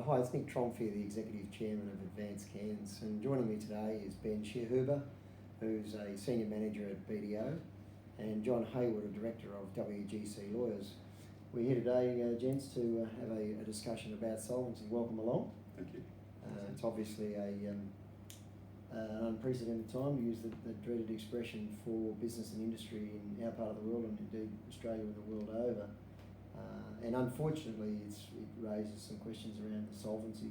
Hi, it's Nick Trompf here, the Executive Chairman of Advance Cairns, and joining me today is Ben Schierhuber, who's a Senior Manager at BDO, and John Hayward, a Director of WGC Lawyers. We're here today, gents, to have a discussion about solvency. Welcome along. Thank you. It's obviously an unprecedented time, to use the dreaded expression, for business and industry in our part of the world, and indeed Australia and the world over. And unfortunately, it raises some questions around the solvency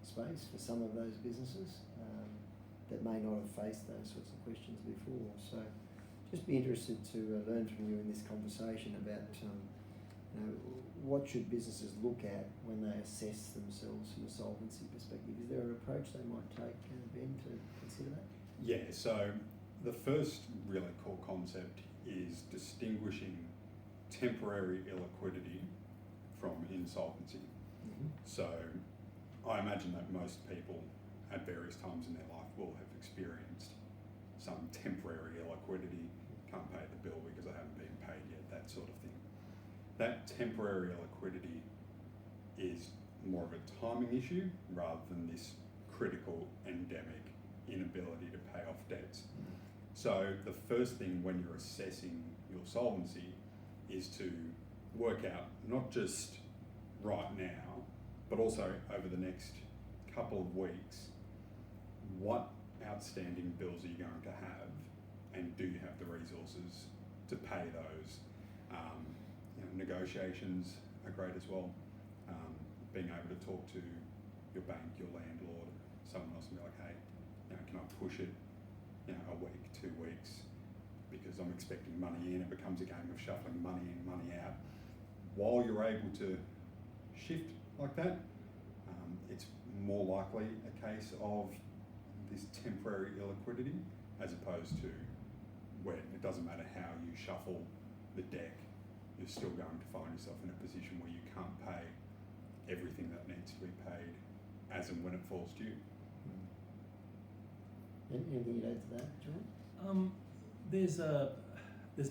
space for some of those businesses that may not have faced those sorts of questions before. So just be interested to learn from you in this conversation about what should businesses look at when they assess themselves from a solvency perspective. Is there an approach they might take, Ben, to consider that? Yeah, so the first really core concept is distinguishing temporary illiquidity from insolvency. Mm-hmm. So I imagine that most people at various times in their life will have experienced some temporary illiquidity, can't pay the bill because I haven't been paid yet, that sort of thing. That temporary illiquidity is more of a timing issue rather than this critical endemic inability to pay off debts. Mm-hmm. So the first thing when you're assessing your solvency is to work out not just right now, but also over the next couple of weeks, what outstanding bills are you going to have, and do you have the resources to pay those? Negotiations are great as well. Being able to talk to your bank, your landlord, someone else, and be like, hey, can I push it, a week, 2 weeks, because I'm expecting money in. It becomes a game of shuffling money in, money out. While you're able to shift like that, it's more likely a case of this temporary illiquidity, as opposed to when it doesn't matter how you shuffle the deck, you're still going to find yourself in a position where you can't pay everything that needs to be paid as and when it falls due. Anything you'd add to that, John? There's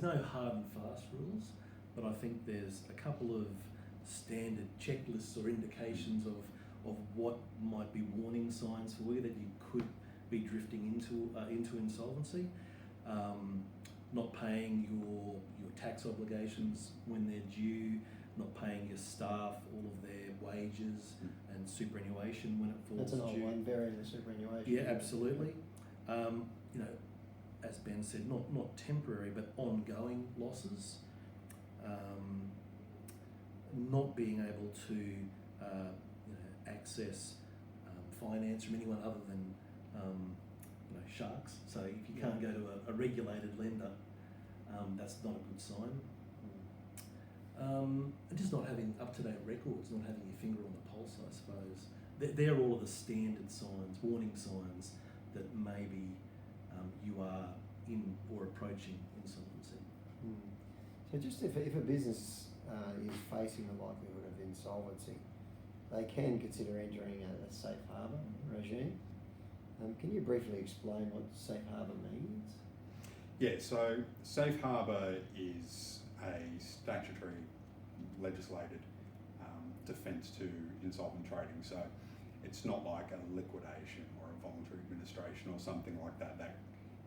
no hard and fast rules, but I think there's a couple of standard checklists or indications of what might be warning signs for you that you could be drifting into insolvency. Not paying your tax obligations when they're due, not paying your staff all of their wages and superannuation when it falls due. That's an old one, burying the superannuation. Yeah, absolutely. As Ben said, not temporary but ongoing losses. Not being able to access finance from anyone other than sharks. So if you can't go to a regulated lender, that's not a good sign. And just not having up-to-date records, not having your finger on the pulse, I suppose. They're all of the standard signs, warning signs that maybe you are in or approaching insolvency. So just if a business is facing the likelihood of insolvency, they can consider entering a safe harbour regime. Can you briefly explain what safe harbour means? Yeah, so safe harbour is a statutory legislated defence to insolvent trading. So it's not like a liquidation or a voluntary administration or something like that. That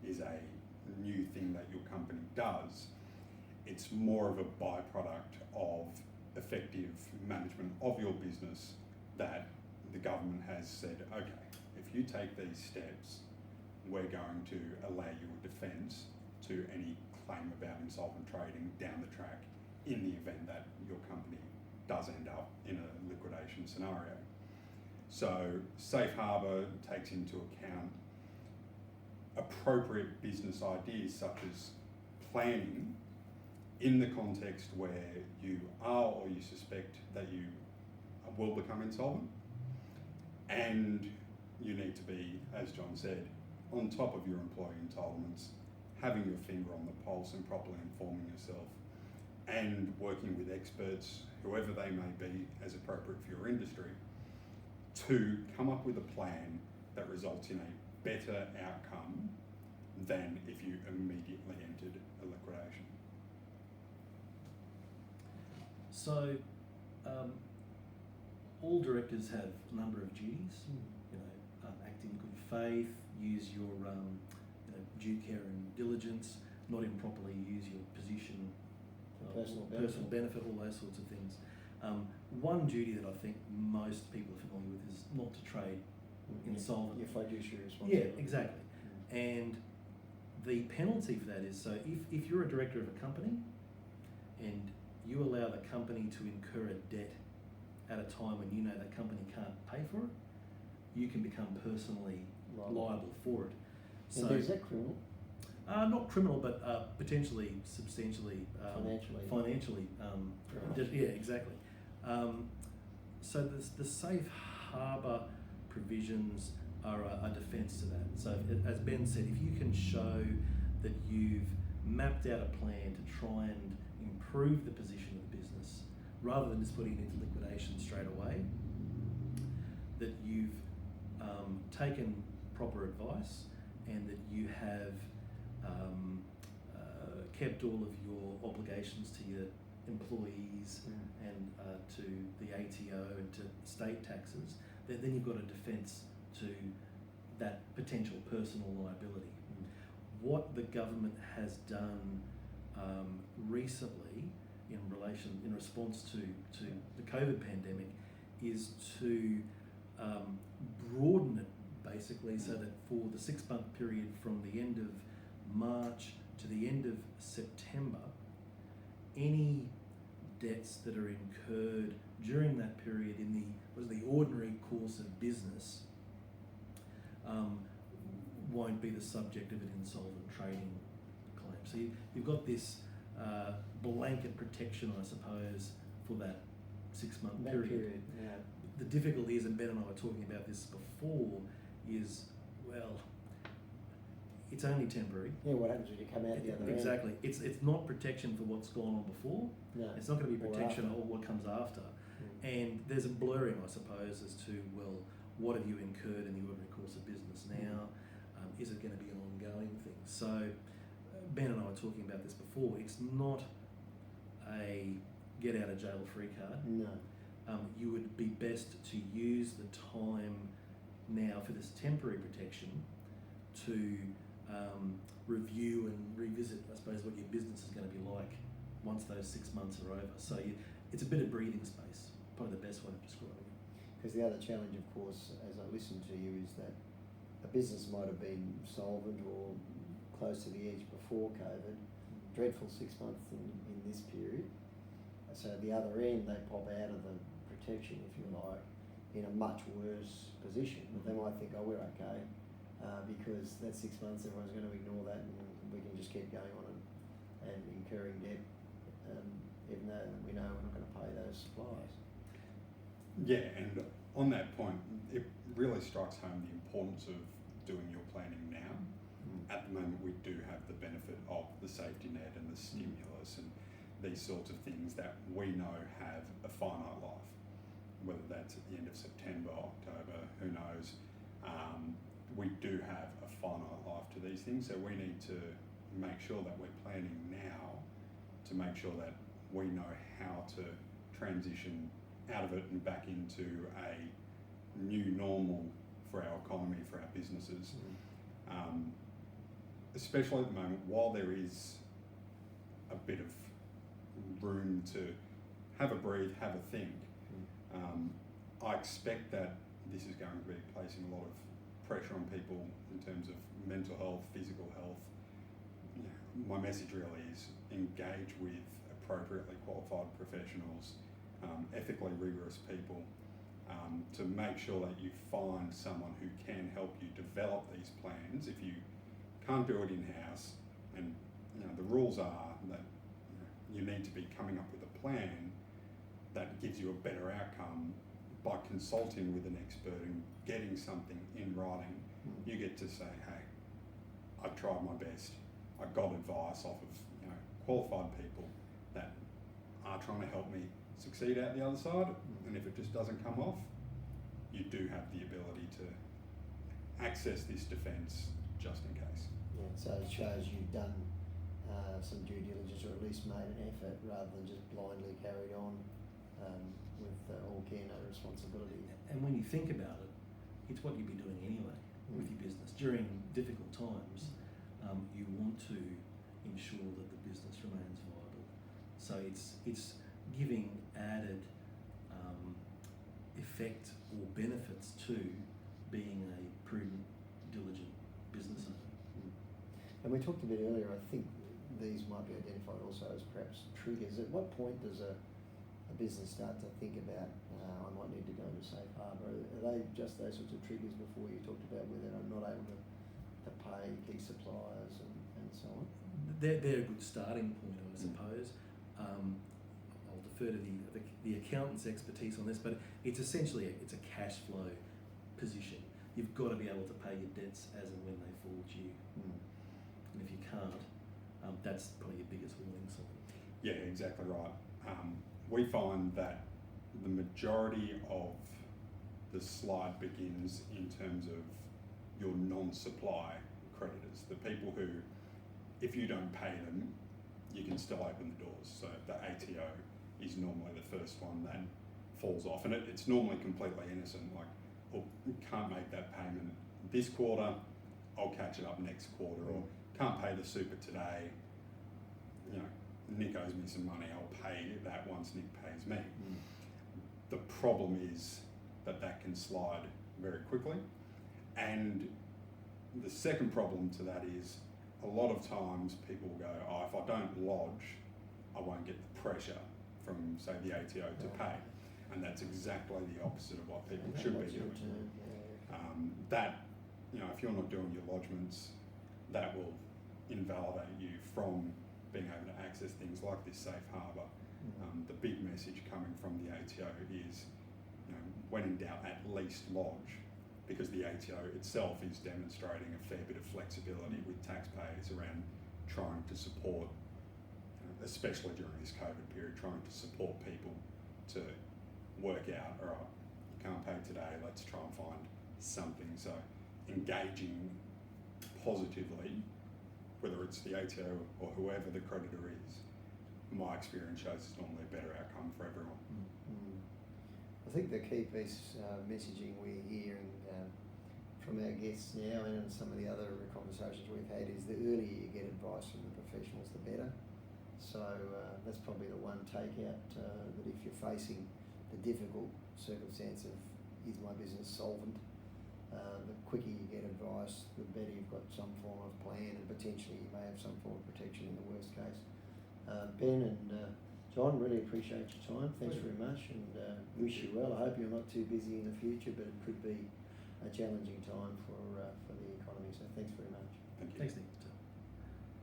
is a new thing that your company does. It's more of a byproduct of effective management of your business that the government has said, okay, if you take these steps, we're going to allow you a defence to any claim about insolvent trading down the track in the event that your company does end up in a liquidation scenario. So safe harbour takes into account appropriate business ideas such as planning in the context where you are or you suspect that you will become insolvent, and you need to be, as John said, on top of your employee entitlements, having your finger on the pulse and properly informing yourself, and working with experts, whoever they may be, as appropriate for your industry, to come up with a plan that results in a better outcome than if you immediately entered a liquidation. So all directors have a number of duties. You know, act in good faith, use your due care and diligence, not improperly use your position, personal benefit, all those sorts of things. One duty that I think most people are familiar with is not to trade insolvent. Your fiduciary responsibility. Yeah, exactly. And the penalty for that is, so if you're a director of a company and you allow the company to incur a debt at a time when you know that company can't pay for it, you can become personally liable for it. So is that criminal? Not criminal, but potentially substantially financially. Yeah, exactly. So the safe harbour provisions are a defence to that. So as Ben said, if you can show that you've mapped out a plan to try and improve the position of the business, rather than just putting it into liquidation straight away, that you've taken proper advice and that you have kept all of your obligations to your employees and to the ATO and to state taxes, then you've got a defence to that potential personal liability. What the government has done recently in response to the COVID pandemic is to broaden it basically so that for the 6-month period from the end of March to the end of September, any debts that are incurred during that period in the ordinary course of business won't be the subject of an insolvent trading claim. So you've got this blanket protection, I suppose, for that 6-month period. Yeah. The difficulty is, and Ben and I were talking about this before, is, well, it's only temporary. Yeah, what happens when you come out the other end? Exactly. It's not protection for what's gone on before. No. It's not going to be protection of what comes after. And there's a blurring, I suppose, as to, well, what have you incurred in the ordinary course of business now? Is it going to be an ongoing thing? So Ben and I were talking about this before. It's not a get out of jail free card. No. You would be best to use the time now for this temporary protection to review and revisit, I suppose, what your business is going to be like once those 6 months are over. So it's a bit of breathing space, probably the best way of describing it. Because the other challenge, of course, as I listen to you, is that a business might have been solvent or close to the edge before COVID. Dreadful 6 months in this period. So at the other end, they pop out of the protection, if you like, in a much worse position. But they might think, oh, we're okay, because that 6 months, everyone's going to ignore that and we can just keep going on and incurring debt, even though we know we're not going to pay those suppliers. Yeah, and on that point, it really strikes home the importance of doing your planning now. At the moment, we do have the benefit of the safety net and the stimulus and these sorts of things that we know have a finite life, whether that's at the end of September, October, who knows. We do have a finite life to these things, so we need to make sure that we're planning now to make sure that we know how to transition out of it and back into a new normal for our economy, for our businesses. Especially at the moment, while there is a bit of room to have a breathe, have a think, I expect that this is going to be placing a lot of pressure on people in terms of mental health, physical health. My message really is engage with appropriately qualified professionals, ethically rigorous people, to make sure that you find someone who can help you develop these plans. If you can't do it in-house, and the rules are that you need to be coming up with a plan that gives you a better outcome by consulting with an expert and getting something in writing. You get to say, hey, I tried my best. I got advice off of qualified people that are trying to help me succeed out the other side. And if it just doesn't come off, you do have the ability to access this defence just in case. Yeah, so it shows you've done some due diligence, or at least made an effort, rather than just blindly carried on with all care, no responsibility. And when you think about it, it's what you'd be doing anyway with your business. During difficult times, you want to ensure that the business remains viable. So it's giving added effect or benefits to being a prudent, diligent business owner. And we talked a bit earlier, I think these might be identified also as perhaps triggers. At what point does a business start to think about, I might need to go into safe harbour? Are they just those sorts of triggers before you talked about where they're not able to pay key suppliers and so on? They're a good starting point, I suppose. I'll defer to the accountant's expertise on this, but it's essentially it's a cash flow position. You've got to be able to pay your debts as and when they fall due. And if you can't, that's probably your biggest warning sign. Yeah, exactly right. We find that the majority of the slide begins in terms of your non-supply creditors, the people who, if you don't pay them, you can still open the doors. So the ATO is normally the first one that falls off, and it's normally completely innocent, like, well, can't make that payment this quarter, I'll catch it up next quarter, or can't pay the super today, you know, Nick owes me some money, I'll pay that once Nick pays me. The problem is that can slide very quickly, and the second problem to that is a lot of times people go, oh, if I don't lodge, I won't get the pressure from, say, the ATO to pay, and that's exactly the opposite of what people should be doing. That, you know, if you're not doing your lodgements, that will invalidate you from being able to access things like this safe harbour. The big message coming from the ATO is, you know, when in doubt, at least lodge, because the ATO itself is demonstrating a fair bit of flexibility with taxpayers around trying to support, especially during this COVID period, trying to support people to work out, all right, you can't pay today, let's try and find something. So engaging positively, whether it's the ATO or whoever the creditor is, my experience shows is normally a better outcome for everyone. I think the key piece messaging we're hearing from our guests now and in some of the other conversations we've had is the earlier you get advice from the professionals, the better. So that's probably the one takeout, that if you're facing the difficult circumstance of, is my business solvent, the quicker you get advice, the better you've got some form of plan, and potentially you may have some form of protection in the worst case. Ben and John, really appreciate your time. Thanks very much, and wish you well. I hope you're not too busy in the future, but it could be a challenging time for the economy. So thanks very much.